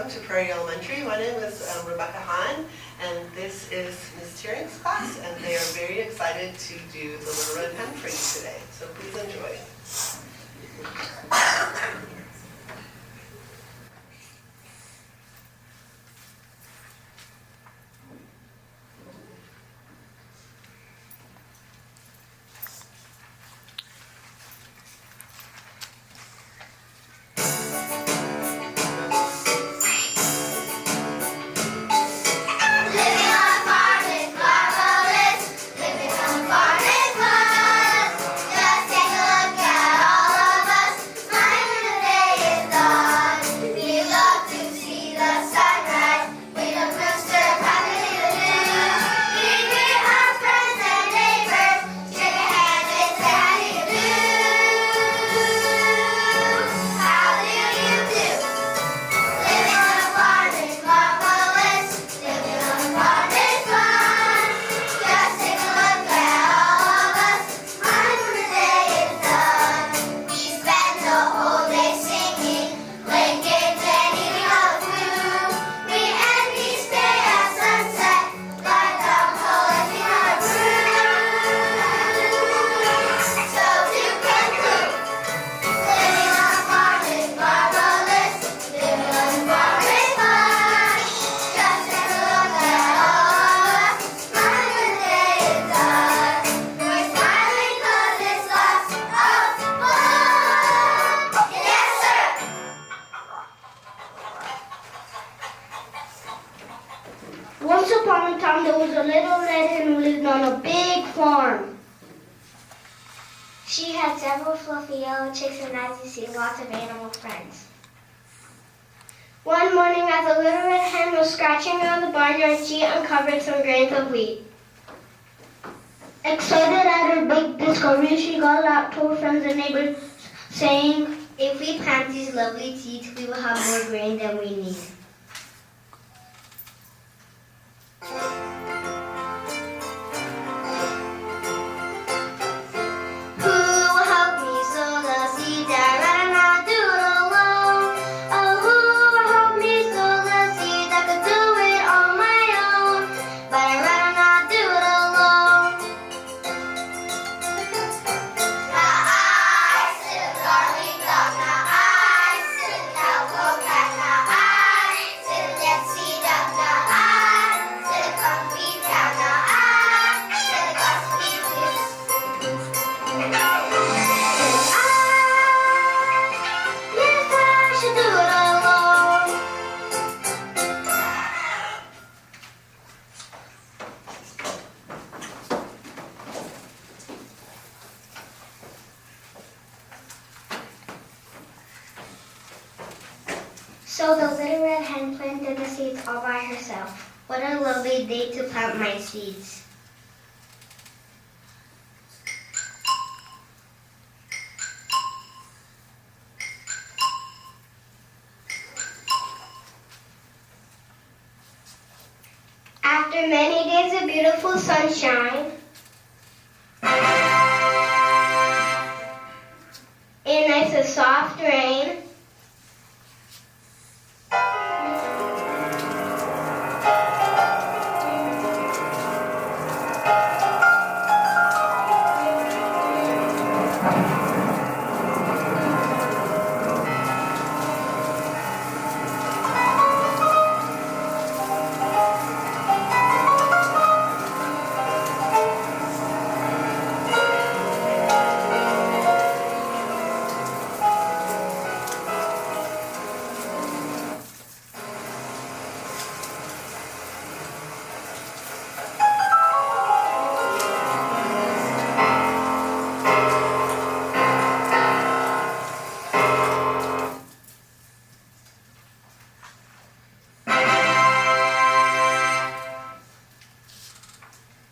welcome to Prairie Elementary. My name is Rebecca Hahn, and this is Ms. Teerink's class, and they are very excited to do the Little Red Hen for you today. So please enjoy. Once upon a time, there was a little red hen who lived on a big farm. She had several fluffy yellow chicks and, as you see, lots of animal friends. One morning, as the little red hen was scratching around the barnyard, she uncovered some grains of wheat. Excited at her big discovery, she got out to her friends and neighbors, saying, "If we plant these lovely seeds, we will have more grain than we need." So the little red hen planted the seeds all by herself. What a lovely day to plant my seeds. After many days of beautiful sunshine and nice and soft rain,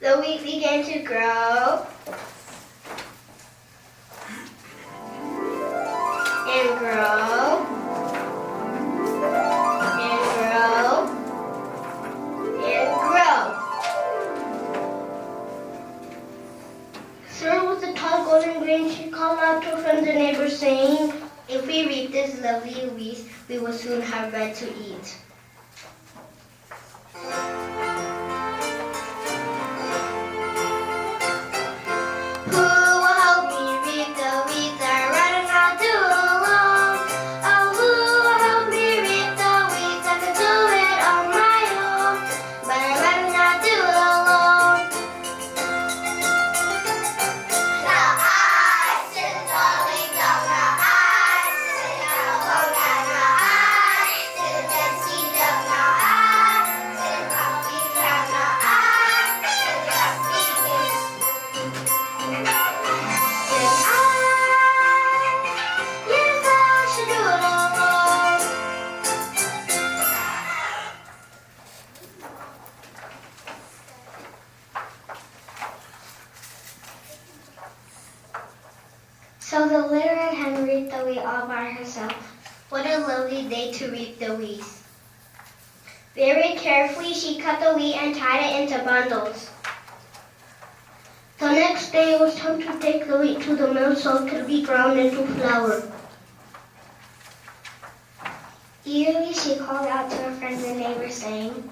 the wheat began to grow and grow and grow and grow. Soon with the tall golden grain, she called out to her friends and neighbors, saying, If we reap this lovely wheat, we will soon have bread to eat. Who will help me reap the weeds I rather not do alone? Oh, who will help me reap the weeds? I could do it on my own, but I'd rather not do it alone. Now I sit falling down. Now I sit down, low down. Now I sit against seat up. Now I sit my feet down. Now I sit just speaking. So the little red hen reaped the wheat all by herself. What a lovely day to reap the wheat. Very carefully she cut the wheat and tied it into bundles. The next day it was time to take the wheat to the mill so it could be ground into flour. Eagerly she called out to her friends and neighbors saying,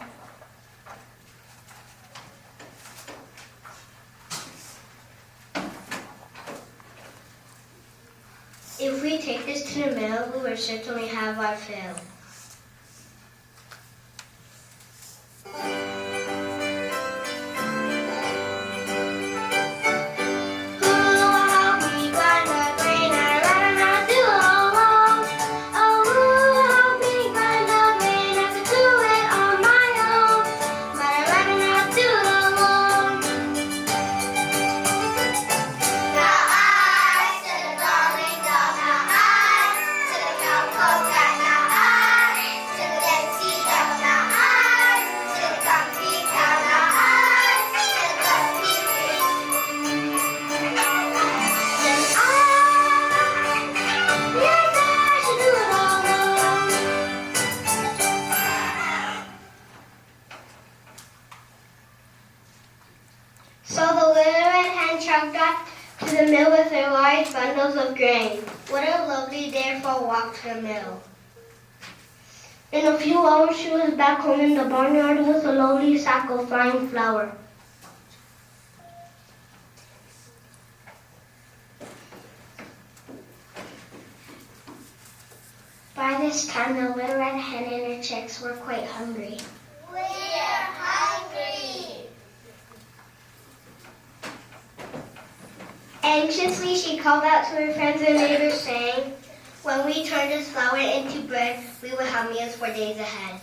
"If we take this to the mill, we will certainly have our fill." So the little red hen chugged off to the mill with her large bundles of grain. What a lovely day for a walk to the mill. In a few hours she was back home in the barnyard with a lovely sack of fine flour. By this time the little red hen and her chicks were quite hungry. We're hungry! Anxiously, she called out to her friends and neighbors, saying, "When we turn this flour into bread, we will have meals for days ahead."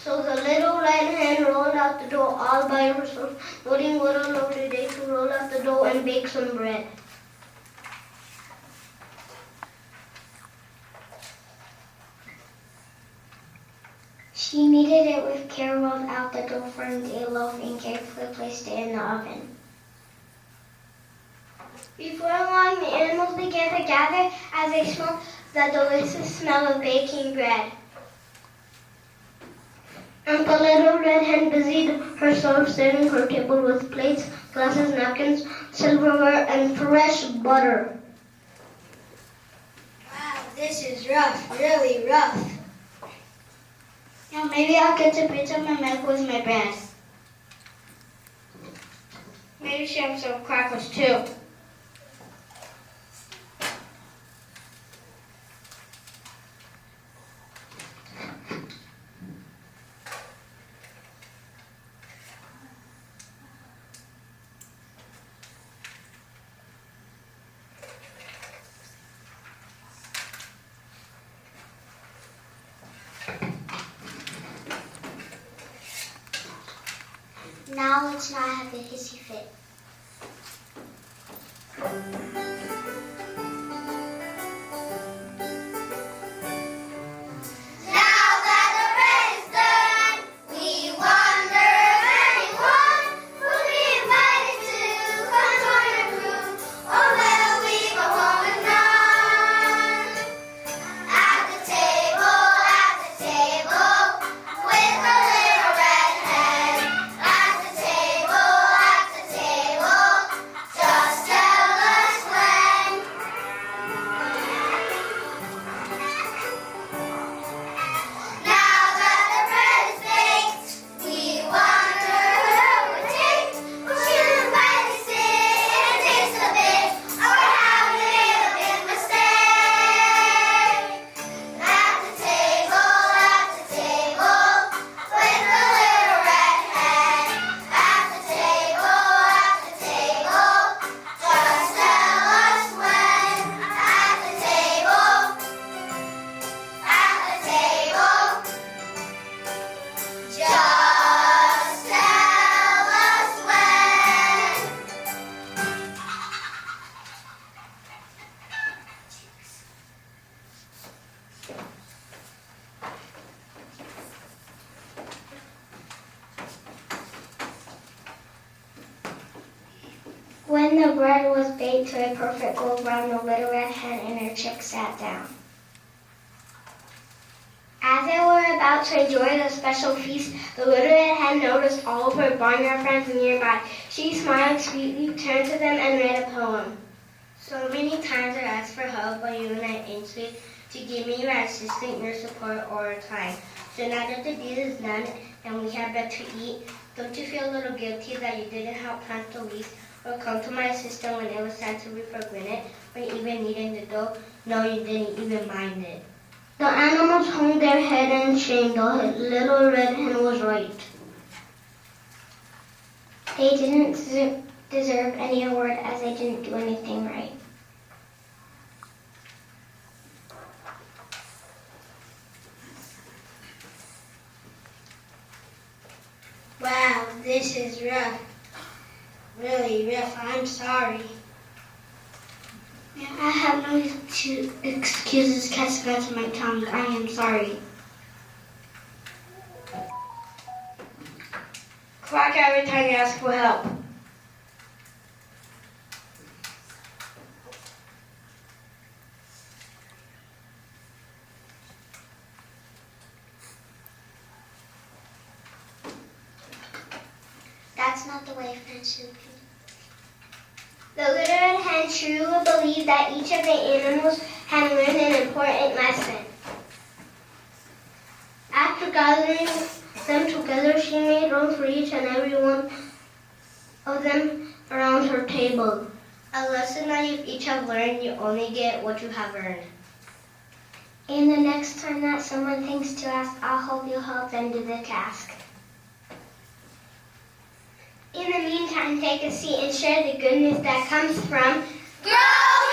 So the little red hen rolled out the dough all by herself, knowing what a lovely day to roll out the dough and bake some bread. She kneaded it with care, rolled out the dough, formed a loaf, and carefully placed it in the oven. Before long, the animals began to gather as they smelled the delicious smell of baking bread. And the little red hen busied herself setting her table with plates, glasses, napkins, silverware, and fresh butter. Wow, this is rough, really rough. Now maybe I'll get a bit of my milk with my bread. Maybe she has some crackers too. Now let's not have a hissy fit. When the bread was baked to a perfect gold brown, the little red hen and her chick sat down. As they were about to enjoy the special feast, the little red hen noticed all of her barnyard friends nearby. She smiled sweetly, turned to them, and read a poem. So many times I asked for help, but you were not interested to give me your assistance, your support, or your time. So now that the deed is done and we have bread to eat, don't you feel a little guilty that you didn't help plant the weeds or come to my sister when it was time to reap for granite, or even kneading the dough? No, you didn't even mind it. The animals hung their head in shame. The little red hen was right. They didn't deserve any award as they didn't do anything right. Wow, this is rough. Really rough. I'm sorry. Yeah, I have no excuses cast out of my tongue. I am sorry. Quack every time you ask for help. That's not the way friendship is. The little red hen truly believed that each of the animals had learned an important lesson. After gathering them together, she made room for each and every one of them around her table. A lesson that you each have learned, you only get what you have earned. And the next time that someone thinks to ask, I'll hope you help them do the task. In the meantime, take a seat and share the goodness that comes from Grow